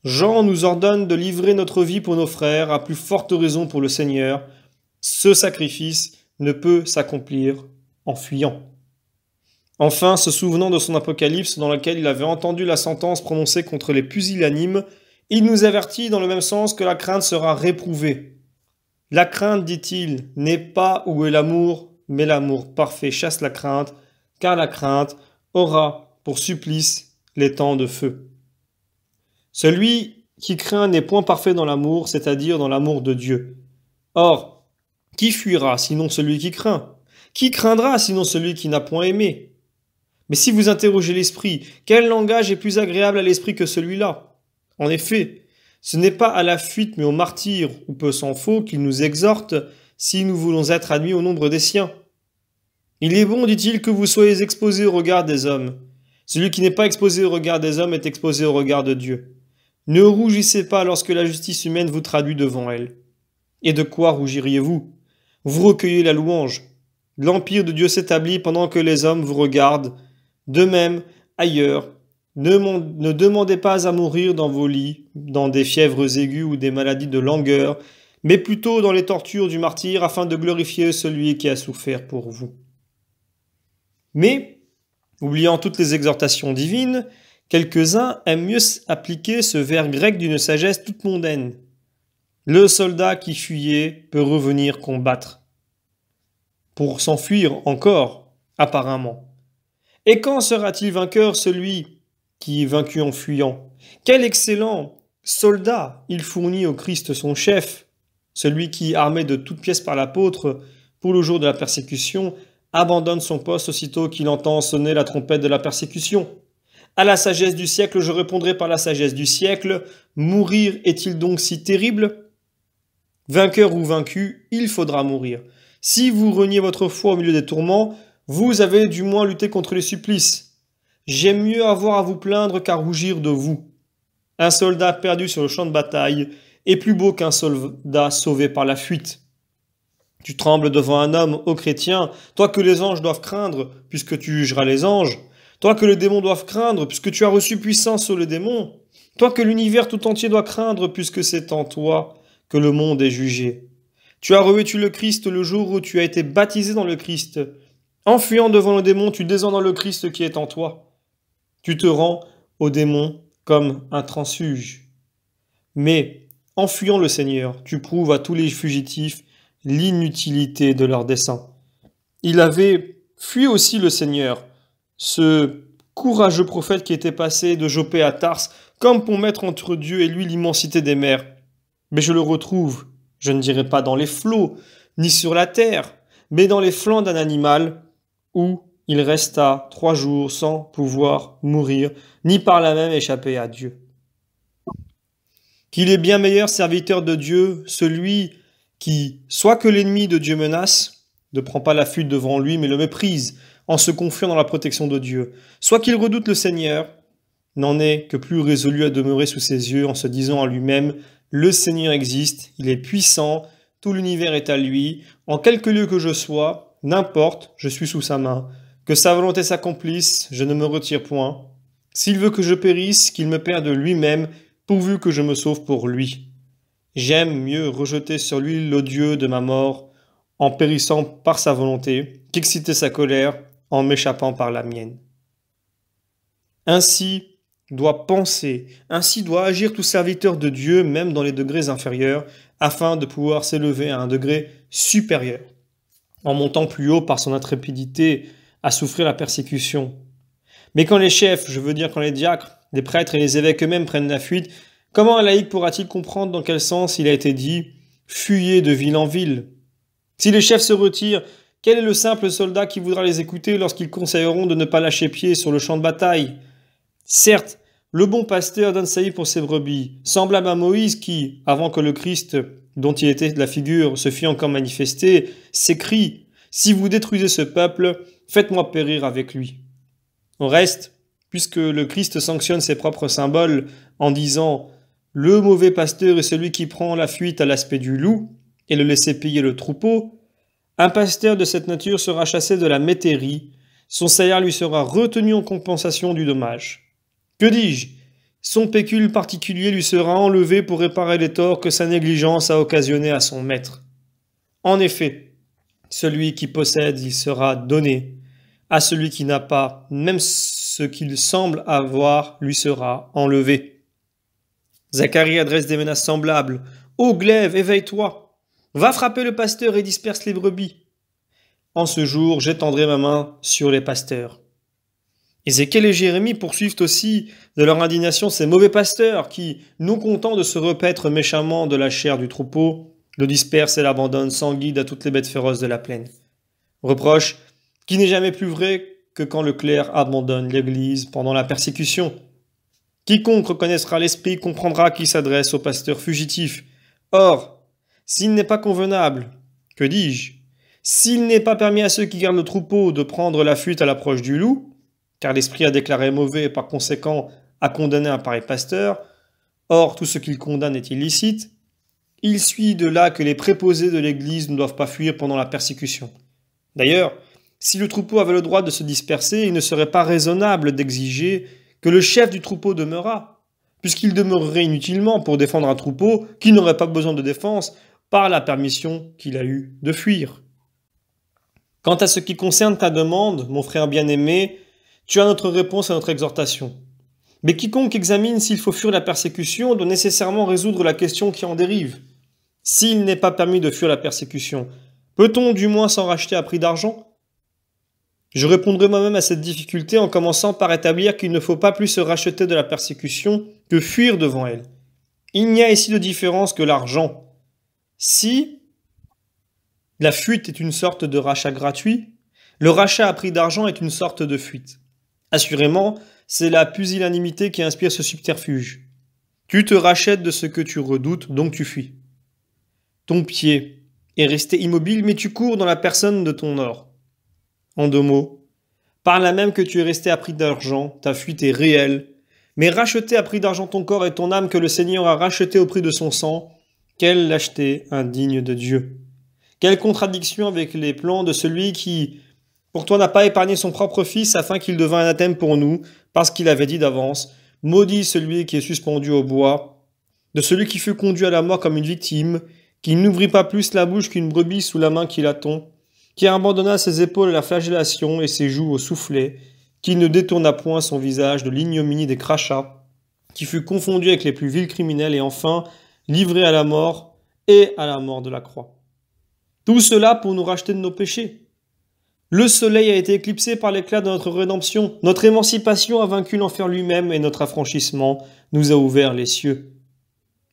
Jean nous ordonne de livrer notre vie pour nos frères, à plus forte raison pour le Seigneur. Ce sacrifice ne peut s'accomplir en fuyant. Enfin, se souvenant de son apocalypse dans lequel il avait entendu la sentence prononcée contre les pusillanimes, il nous avertit dans le même sens que la crainte sera réprouvée. La crainte, dit-il, n'est pas où est l'amour, mais l'amour parfait chasse la crainte, car la crainte aura pour supplice les temps de feu. Celui qui craint n'est point parfait dans l'amour, c'est-à-dire dans l'amour de Dieu. Or, qui fuira sinon celui qui craint? Qui craindra sinon celui qui n'a point aimé? Mais si vous interrogez l'esprit, quel langage est plus agréable à l'esprit que celui-là? En effet, ce n'est pas à la fuite mais au martyre, ou peu s'en faut, qu'il nous exhorte si nous voulons être admis au nombre des siens. Il est bon, dit-il, que vous soyez exposés au regard des hommes. Celui qui n'est pas exposé au regard des hommes est exposé au regard de Dieu. Ne rougissez pas lorsque la justice humaine vous traduit devant elle. Et de quoi rougiriez-vous? Vous recueillez la louange. L'empire de Dieu s'établit pendant que les hommes vous regardent. De même, ailleurs, ne demandez pas à mourir dans vos lits, dans des fièvres aiguës ou des maladies de langueur, mais plutôt dans les tortures du martyr afin de glorifier celui qui a souffert pour vous. Mais, oubliant toutes les exhortations divines, quelques-uns aiment mieux appliquer ce vers grec d'une sagesse toute mondaine. Le soldat qui fuyait peut revenir combattre. Pour s'enfuir encore, apparemment. Et quand sera-t-il vainqueur celui qui est vaincu en fuyant? Quel excellent soldat il fournit au Christ son chef, celui qui, armé de toutes pièces par l'apôtre, pour le jour de la persécution, abandonne son poste aussitôt qu'il entend sonner la trompette de la persécution. À la sagesse du siècle, je répondrai par la sagesse du siècle. Mourir est-il donc si terrible? Vainqueur ou vaincu, il faudra mourir. Si vous reniez votre foi au milieu des tourments, vous avez du moins lutté contre les supplices. J'aime mieux avoir à vous plaindre qu'à rougir de vous. Un soldat perdu sur le champ de bataille est plus beau qu'un soldat sauvé par la fuite. Tu trembles devant un homme, ô chrétien, toi que les anges doivent craindre, puisque tu jugeras les anges, toi que les démons doivent craindre, puisque tu as reçu puissance sur les démons, toi que l'univers tout entier doit craindre, puisque c'est en toi que le monde est jugé. Tu as revêtu le Christ le jour où tu as été baptisé dans le Christ. En fuyant devant le démon, tu descends dans le Christ qui est en toi. Tu te rends au démon comme un transfuge. Mais, en fuyant le Seigneur, tu prouves à tous les fugitifs l'inutilité de leur dessein. Il avait fui aussi le Seigneur, ce courageux prophète qui était passé de Jopé à Tarse, comme pour mettre entre Dieu et lui l'immensité des mers. Mais je le retrouve, je ne dirai pas dans les flots, ni sur la terre, mais dans les flancs d'un animal, où il resta 3 jours sans pouvoir mourir, ni par là même échapper à Dieu. Qu'il est bien meilleur serviteur de Dieu, celui qui, soit que l'ennemi de Dieu menace, ne prend pas la fuite devant lui, mais le méprise, en se confiant dans la protection de Dieu, soit qu'il redoute le Seigneur, n'en est que plus résolu à demeurer sous ses yeux en se disant à lui-même « Le Seigneur existe, il est puissant, tout l'univers est à lui, en quelque lieu que je sois, n'importe, je suis sous sa main. Que sa volonté s'accomplisse, je ne me retire point. S'il veut que je périsse, qu'il me perde lui-même, pourvu que je me sauve pour lui. J'aime mieux rejeter sur lui l'odieux de ma mort, en périssant par sa volonté, qu'exciter sa colère en m'échappant par la mienne. » Ainsi doit penser, ainsi doit agir tout serviteur de Dieu, même dans les degrés inférieurs, afin de pouvoir s'élever à un degré supérieur, en montant plus haut par son intrépidité à souffrir la persécution. Mais quand les chefs, je veux dire quand les diacres, les prêtres et les évêques eux-mêmes prennent la fuite, comment un laïc pourra-t-il comprendre dans quel sens il a été dit « fuyez de ville en ville ». Si les chefs se retirent, quel est le simple soldat qui voudra les écouter lorsqu'ils conseilleront de ne pas lâcher pied sur le champ de bataille? Certes, le bon pasteur donne sa vie pour ses brebis, semblable à Moïse qui, avant que le Christ, dont il était la figure, se fît encore manifesté, s'écrie « Si vous détruisez ce peuple, faites-moi périr avec lui ». Au reste, puisque le Christ sanctionne ses propres symboles en disant « Le mauvais pasteur est celui qui prend la fuite à l'aspect du loup et le laisser piller le troupeau », un pasteur de cette nature sera chassé de la métairie, son salaire lui sera retenu en compensation du dommage. Que dis-je? Son pécule particulier lui sera enlevé pour réparer les torts que sa négligence a occasionnés à son maître. En effet, celui qui possède, il sera donné. À celui qui n'a pas, même ce qu'il semble avoir lui sera enlevé. Zacharie adresse des menaces semblables. « Ô glaive, éveille-toi! Va frapper le pasteur et disperse les brebis. En ce jour, j'étendrai ma main sur les pasteurs. » Ézéchiel et Jérémie poursuivent aussi de leur indignation ces mauvais pasteurs qui, non contents de se repaître méchamment de la chair du troupeau, le dispersent et l'abandonnent sans guide à toutes les bêtes féroces de la plaine. Reproche qui n'est jamais plus vrai que quand le clerc abandonne l'Église pendant la persécution. Quiconque reconnaîtra l'esprit comprendra qu'il s'adresse au pasteur fugitif. Or, s'il n'est pas convenable, que dis-je, s'il n'est pas permis à ceux qui gardent le troupeau de prendre la fuite à l'approche du loup, car l'esprit a déclaré mauvais et par conséquent a condamné un pareil pasteur, or tout ce qu'il condamne est illicite, il suit de là que les préposés de l'Église ne doivent pas fuir pendant la persécution. D'ailleurs, si le troupeau avait le droit de se disperser, il ne serait pas raisonnable d'exiger que le chef du troupeau demeurât, puisqu'il demeurerait inutilement pour défendre un troupeau qui n'aurait pas besoin de défense par la permission qu'il a eue de fuir. Quant à ce qui concerne ta demande, mon frère bien-aimé, tu as notre réponse à notre exhortation. Mais quiconque examine s'il faut fuir la persécution doit nécessairement résoudre la question qui en dérive. S'il n'est pas permis de fuir la persécution, peut-on du moins s'en racheter à prix d'argent? Je répondrai moi-même à cette difficulté en commençant par établir qu'il ne faut pas plus se racheter de la persécution que fuir devant elle. Il n'y a ici de différence que l'argent. Si la fuite est une sorte de rachat gratuit, Le rachat à prix d'argent est une sorte de fuite. Assurément, c'est la pusillanimité qui inspire ce subterfuge. Tu te rachètes de ce que tu redoutes, donc tu fuis. Ton pied est resté immobile, mais tu cours dans la personne de ton or. En 2 mots, par là même que tu es resté à prix d'argent, ta fuite est réelle, mais racheter à prix d'argent ton corps et ton âme que le Seigneur a racheté au prix de son sang, quelle lâcheté indigne de Dieu! Quelle contradiction avec les plans de celui qui, pour toi, n'a pas épargné son propre fils afin qu'il devînt anathème pour nous, parce qu'il avait dit d'avance, maudit celui qui est suspendu au bois, de celui qui fut conduit à la mort comme une victime, qui n'ouvrit pas plus la bouche qu'une brebis sous la main qui l'attend, qui abandonna ses épaules à la flagellation et ses joues au soufflet, qui ne détourna point son visage de l'ignominie des crachats, qui fut confondu avec les plus vils criminels et enfin livré à la mort et à la mort de la croix. Tout cela pour nous racheter de nos péchés. Le soleil a été éclipsé par l'éclat de notre rédemption. Notre émancipation a vaincu l'enfer lui-même et notre affranchissement nous a ouvert les cieux.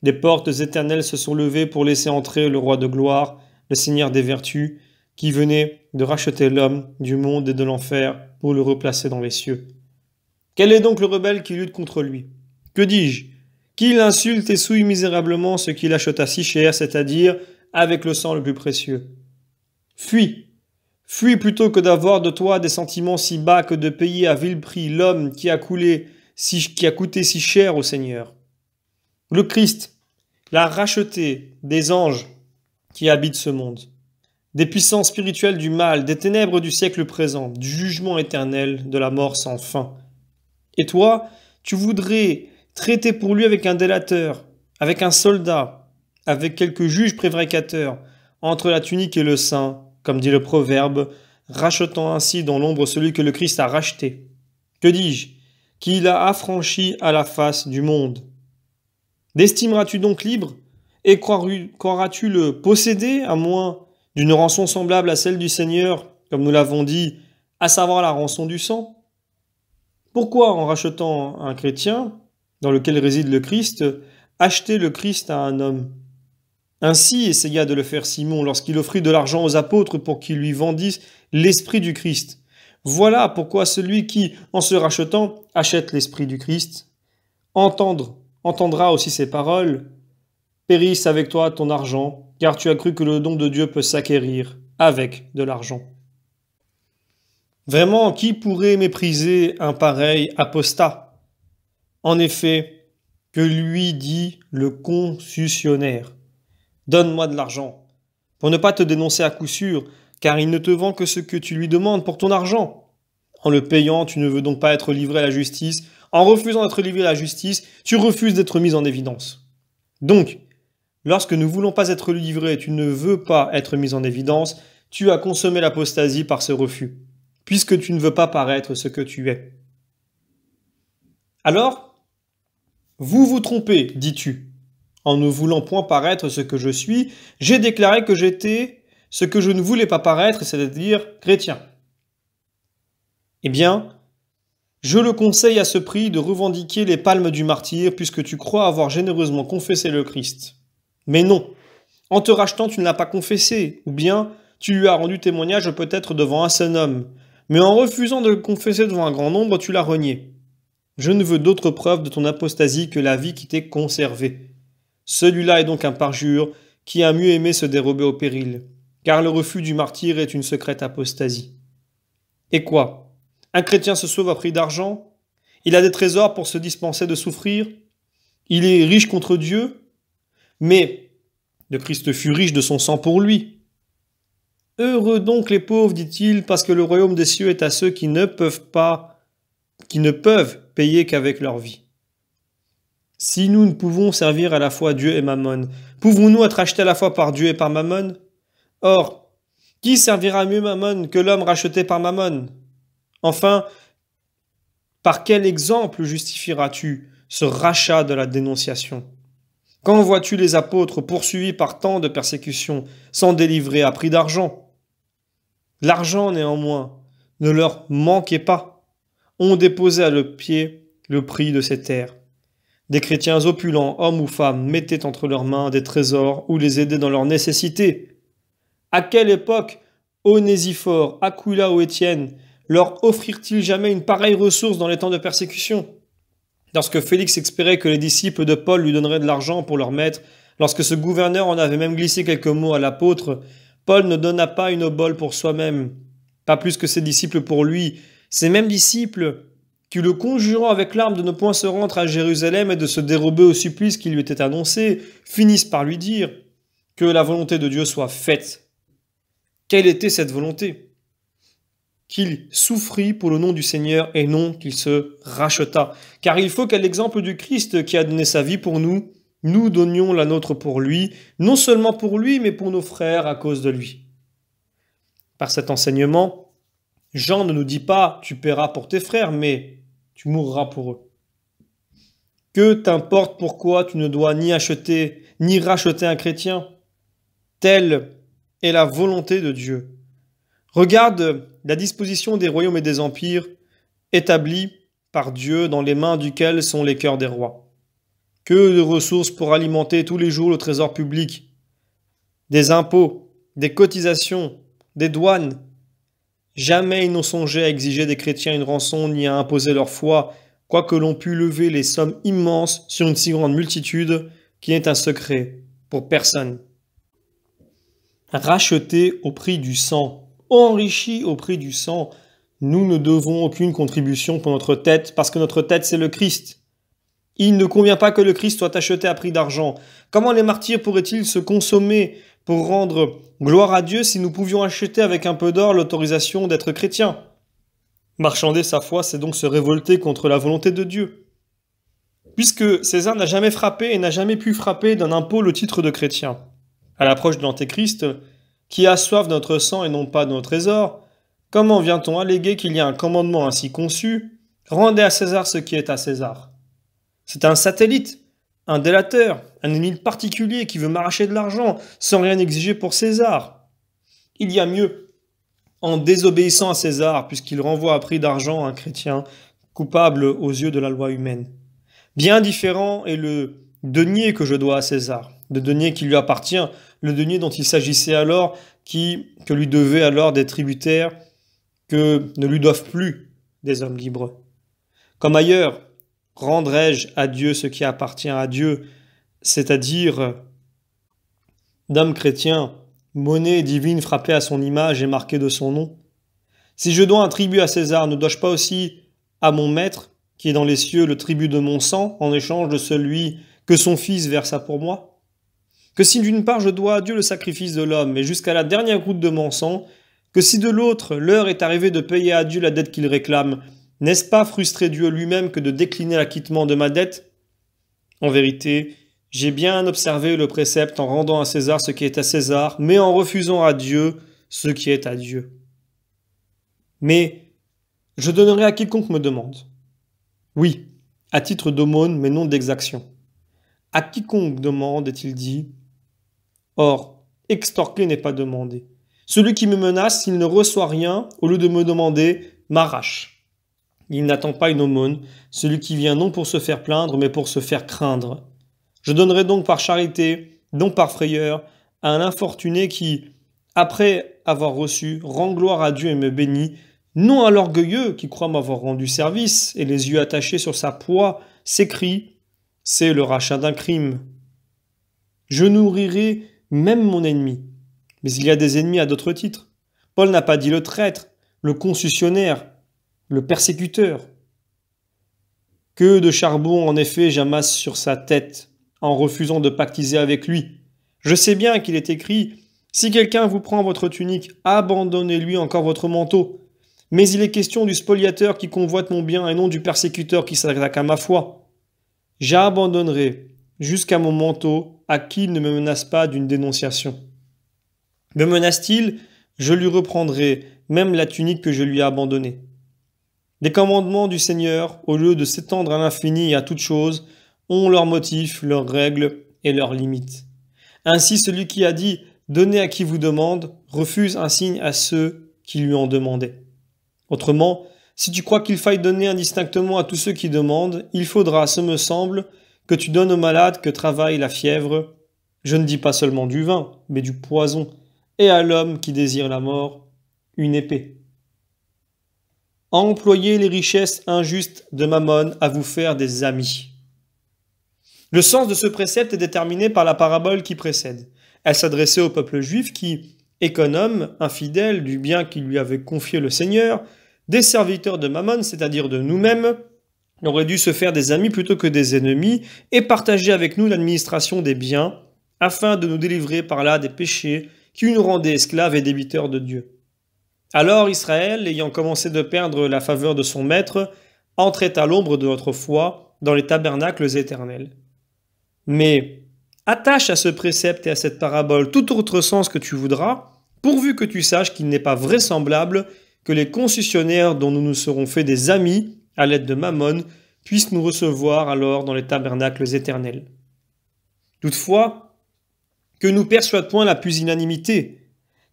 Des portes éternelles se sont levées pour laisser entrer le roi de gloire, le Seigneur des vertus, qui venait de racheter l'homme du monde et de l'enfer pour le replacer dans les cieux. Quel est donc le rebelle qui lutte contre lui? Que dis-je? Qu'il insulte et souille misérablement ce qu'il acheta si cher, c'est-à-dire avec le sang le plus précieux. Fuis! Fuis plutôt que d'avoir de toi des sentiments si bas que de payer à vil prix l'homme qui a coûté si cher au Seigneur. Le Christ l'a racheté des anges qui habitent ce monde, des puissances spirituelles du mal, des ténèbres du siècle présent, du jugement éternel, de la mort sans fin. Et toi, tu voudrais traiter pour lui avec un délateur, avec un soldat, avec quelques juges prévaricateurs, entre la tunique et le sein, comme dit le proverbe, rachetant ainsi dans l'ombre celui que le Christ a racheté. Que dis-je? Qu'il a affranchi à la face du monde. T'estimeras-tu donc libre? Et croiras-tu le posséder, à moins d'une rançon semblable à celle du Seigneur, comme nous l'avons dit, à savoir la rançon du sang? Pourquoi, en rachetant un chrétien, dans lequel réside le Christ, acheter le Christ à un homme? Ainsi essaya de le faire Simon lorsqu'il offrit de l'argent aux apôtres pour qu'ils lui vendissent l'esprit du Christ. Voilà pourquoi celui qui, en se rachetant, achète l'esprit du Christ, entendra aussi ces paroles. Périsse avec toi ton argent, car tu as cru que le don de Dieu peut s'acquérir avec de l'argent. Vraiment, qui pourrait mépriser un pareil apostat? En effet, que lui dit le concussionnaire. Donne-moi de l'argent, pour ne pas te dénoncer à coup sûr, car il ne te vend que ce que tu lui demandes pour ton argent. En le payant, tu ne veux donc pas être livré à la justice. En refusant d'être livré à la justice, tu refuses d'être mis en évidence. Donc, lorsque nous ne voulons pas être livrés, tu ne veux pas être mis en évidence, tu as consommé l'apostasie par ce refus, puisque tu ne veux pas paraître ce que tu es. Alors, vous vous trompez, dis-tu. En ne voulant point paraître ce que je suis, j'ai déclaré que j'étais ce que je ne voulais pas paraître, c'est-à-dire chrétien. Eh bien, je le conseille à ce prix de revendiquer les palmes du martyr, puisque tu crois avoir généreusement confessé le Christ. Mais non, en te rachetant, tu ne l'as pas confessé, ou bien tu lui as rendu témoignage peut-être devant un seul homme, mais en refusant de le confesser devant un grand nombre, tu l'as renié. Je ne veux d'autre preuve de ton apostasie que la vie qui t'est conservée. Celui-là est donc un parjure qui a mieux aimé se dérober au péril, car le refus du martyr est une secrète apostasie. Et quoi? Un chrétien se sauve à prix d'argent? Il a des trésors pour se dispenser de souffrir? Il est riche contre Dieu? Mais le Christ fut riche de son sang pour lui. Heureux donc les pauvres, dit-il, parce que le royaume des cieux est à ceux qui ne peuvent payer qu'avec leur vie. Si nous ne pouvons servir à la fois Dieu et Mammon, pouvons-nous être achetés à la fois par Dieu et par Mammon? Or, qui servira mieux Mammon que l'homme racheté par Mammon? Enfin, par quel exemple justifieras-tu ce rachat de la dénonciation? Quand vois-tu les apôtres poursuivis par tant de persécutions, sans délivrer à prix d'argent? L'argent, néanmoins, ne leur manquait pas. On déposait à le pied le prix de ces terres. Des chrétiens opulents, hommes ou femmes, mettaient entre leurs mains des trésors ou les aidaient dans leurs nécessités. À quelle époque Onésiphore, Aquila ou Étienne leur offrirent-ils jamais une pareille ressource dans les temps de persécution? Lorsque Félix espérait que les disciples de Paul lui donneraient de l'argent pour leur maître, lorsque ce gouverneur en avait même glissé quelques mots à l'apôtre, Paul ne donna pas une obole pour soi-même, pas plus que ses disciples pour lui. Ces mêmes disciples qui, le conjurant avec l'arme de ne point se rendre à Jérusalem et de se dérober au supplice qui lui était annoncé, finissent par lui dire que la volonté de Dieu soit faite. Quelle était cette volonté? Qu'il souffrit pour le nom du Seigneur et non qu'il se racheta. Car il faut qu'à l'exemple du Christ qui a donné sa vie pour nous, nous donnions la nôtre pour lui, non seulement pour lui, mais pour nos frères à cause de lui. Par cet enseignement, Jean ne nous dit pas « tu paieras pour tes frères », mais « tu mourras pour eux ». Que t'importe pourquoi tu ne dois ni acheter ni racheter un chrétien? Telle est la volonté de Dieu. Regarde la disposition des royaumes et des empires établie par Dieu dans les mains duquel sont les cœurs des rois. Que de ressources pour alimenter tous les jours le trésor public, des impôts, des cotisations, des douanes. Jamais ils n'ont songé à exiger des chrétiens une rançon ni à imposer leur foi, quoique l'on pût lever les sommes immenses sur une si grande multitude qui n'est un secret pour personne. Rachetés au prix du sang, enrichis au prix du sang, nous ne devons aucune contribution pour notre tête, parce que notre tête c'est le Christ. Il ne convient pas que le Christ soit acheté à prix d'argent. Comment les martyrs pourraient-ils se consommer pour rendre gloire à Dieu si nous pouvions acheter avec un peu d'or l'autorisation d'être chrétiens? Marchander sa foi, c'est donc se révolter contre la volonté de Dieu. Puisque César n'a jamais frappé et n'a jamais pu frapper d'un impôt le titre de chrétien. À l'approche de l'Antéchrist, qui a soif de notre sang et non pas de nos trésors, comment vient-on alléguer qu'il y a un commandement ainsi conçu? Rendez à César ce qui est à César. C'est un satellite, un délateur, un ennemi particulier qui veut m'arracher de l'argent sans rien exiger pour César. Il y a mieux, en désobéissant à César, puisqu'il renvoie à prix d'argent un chrétien coupable aux yeux de la loi humaine. Bien différent est le denier que je dois à César, le denier qui lui appartient, le denier dont il s'agissait alors, que lui devaient alors des tributaires que ne lui doivent plus des hommes libres. Comme ailleurs, rendrai-je à Dieu ce qui appartient à Dieu, c'est-à-dire d'âme chrétien, monnaie divine frappée à son image et marquée de son nom? Si je dois un tribut à César, ne dois-je pas aussi à mon maître, qui est dans les cieux, le tribut de mon sang, en échange de celui que son fils versa pour moi? Que si d'une part je dois à Dieu le sacrifice de l'homme, et jusqu'à la dernière goutte de mon sang, que si de l'autre l'heure est arrivée de payer à Dieu la dette qu'il réclame, n'est-ce pas frustrer Dieu lui-même que de décliner l'acquittement de ma dette? En vérité, j'ai bien observé le précepte en rendant à César ce qui est à César, mais en refusant à Dieu ce qui est à Dieu. Mais je donnerai à quiconque me demande. Oui, à titre d'aumône, mais non d'exaction. À quiconque demande, est-il dit. Or, extorquer n'est pas demander. Celui qui me menace, s'il ne reçoit rien, au lieu de me demander, m'arrache. Il n'attend pas une aumône, celui qui vient non pour se faire plaindre, mais pour se faire craindre. Je donnerai donc par charité, non par frayeur, à un infortuné qui, après avoir reçu, rend gloire à Dieu et me bénit, non à l'orgueilleux qui croit m'avoir rendu service et les yeux attachés sur sa proie, s'écrie, c'est le rachat d'un crime. Je nourrirai même mon ennemi. Mais il y a des ennemis à d'autres titres. Paul n'a pas dit le traître, le concussionnaire, le persécuteur. Que de charbon en effet j'amasse sur sa tête en refusant de pactiser avec lui. Je sais bien qu'il est écrit « Si quelqu'un vous prend votre tunique, abandonnez-lui encore votre manteau. » Mais il est question du spoliateur qui convoite mon bien et non du persécuteur qui s'attaque à ma foi. J'abandonnerai jusqu'à mon manteau à qui il ne me menace pas d'une dénonciation. Me menace-t-il, je lui reprendrai même la tunique que je lui ai abandonnée. Les commandements du Seigneur, au lieu de s'étendre à l'infini et à toute chose, ont leurs motifs, leurs règles et leurs limites. Ainsi celui qui a dit « Donnez à qui vous demande » refuse un signe à ceux qui lui en demandaient. Autrement, si tu crois qu'il faille donner indistinctement à tous ceux qui demandent, il faudra, ce me semble, que tu donnes aux malades que travaille la fièvre, je ne dis pas seulement du vin, mais du poison, et à l'homme qui désire la mort, une épée. Employez les richesses injustes de Mammon à vous faire des amis. Le sens de ce précepte est déterminé par la parabole qui précède. Elle s'adressait au peuple juif qui, économe, infidèle du bien qui lui avait confié le Seigneur, des serviteurs de Mammon, c'est-à-dire de nous-mêmes, aurait dû se faire des amis plutôt que des ennemis et partager avec nous l'administration des biens, afin de nous délivrer par là des péchés qui nous rendaient esclaves et débiteurs de Dieu. Alors Israël, ayant commencé de perdre la faveur de son maître, entrait à l'ombre de notre foi dans les tabernacles éternels. Mais attache à ce précepte et à cette parabole tout autre sens que tu voudras, pourvu que tu saches qu'il n'est pas vraisemblable que les concessionnaires dont nous nous serons fait des amis à l'aide de Mammon puissent nous recevoir alors dans les tabernacles éternels. Toutefois, que nous persuade point la pusillanimité,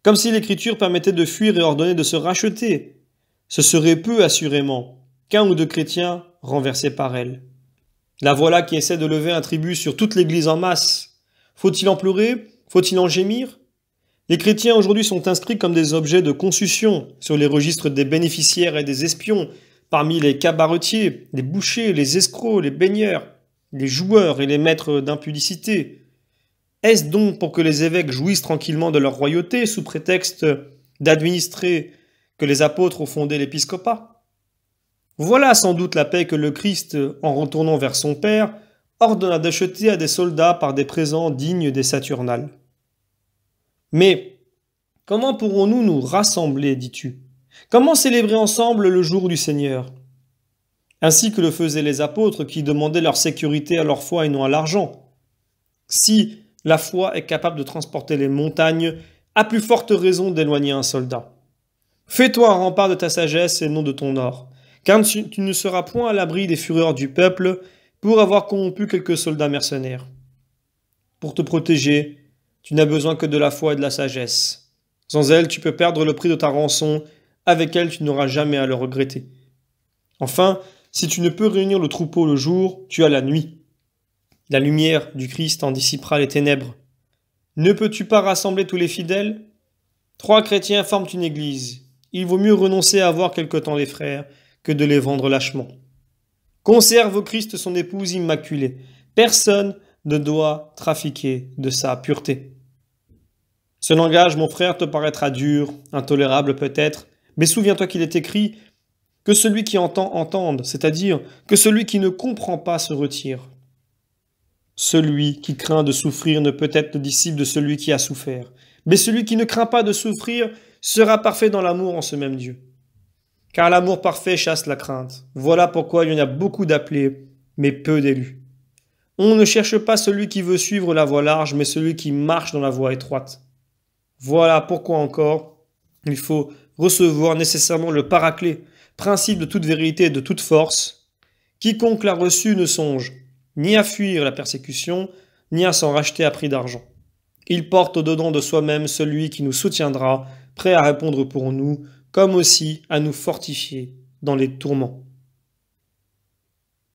comme si l'Écriture permettait de fuir et ordonnait de se racheter. Ce serait peu, assurément, qu'un ou deux chrétiens renversés par elle. La voilà qui essaie de lever un tribut sur toute l'Église en masse. Faut-il en pleurer? Faut-il en gémir? Les chrétiens aujourd'hui sont inscrits comme des objets de concussion sur les registres des bénéficiaires et des espions, parmi les cabaretiers, les bouchers, les escrocs, les baigneurs, les joueurs et les maîtres d'impudicité. Est-ce donc pour que les évêques jouissent tranquillement de leur royauté sous prétexte d'administrer que les apôtres ont fondé l'épiscopat? Voilà sans doute la paix que le Christ, en retournant vers son Père, ordonna d'acheter à des soldats par des présents dignes des Saturnales. Mais comment pourrons-nous nous rassembler, dis-tu? Comment célébrer ensemble le jour du Seigneur? Ainsi que le faisaient les apôtres qui demandaient leur sécurité à leur foi et non à l'argent. Si la foi est capable de transporter les montagnes, à plus forte raison d'éloigner un soldat. Fais-toi un rempart de ta sagesse et non de ton or, car tu ne seras point à l'abri des fureurs du peuple pour avoir corrompu quelques soldats mercenaires. Pour te protéger, tu n'as besoin que de la foi et de la sagesse. Sans elle, tu peux perdre le prix de ta rançon, avec elle tu n'auras jamais à le regretter. Enfin, si tu ne peux réunir le troupeau le jour, tu as la nuit. La lumière du Christ en dissipera les ténèbres. Ne peux-tu pas rassembler tous les fidèles? 3 chrétiens forment une église. Il vaut mieux renoncer à avoir quelque temps les frères que de les vendre lâchement. Conserve au Christ son épouse immaculée. Personne ne doit trafiquer de sa pureté. Ce langage, mon frère, te paraîtra dur, intolérable peut-être, mais souviens-toi qu'il est écrit que celui qui entend entende, c'est-à-dire que celui qui ne comprend pas se retire. Celui qui craint de souffrir ne peut être le disciple de celui qui a souffert, mais celui qui ne craint pas de souffrir sera parfait dans l'amour en ce même Dieu. Car l'amour parfait chasse la crainte. Voilà pourquoi il y en a beaucoup d'appelés, mais peu d'élus. On ne cherche pas celui qui veut suivre la voie large, mais celui qui marche dans la voie étroite. Voilà pourquoi encore il faut recevoir nécessairement le paraclet, principe de toute vérité et de toute force. Quiconque l'a reçu ne songe ni à fuir la persécution, ni à s'en racheter à prix d'argent. Il porte au-dedans de soi-même celui qui nous soutiendra, prêt à répondre pour nous, comme aussi à nous fortifier dans les tourments.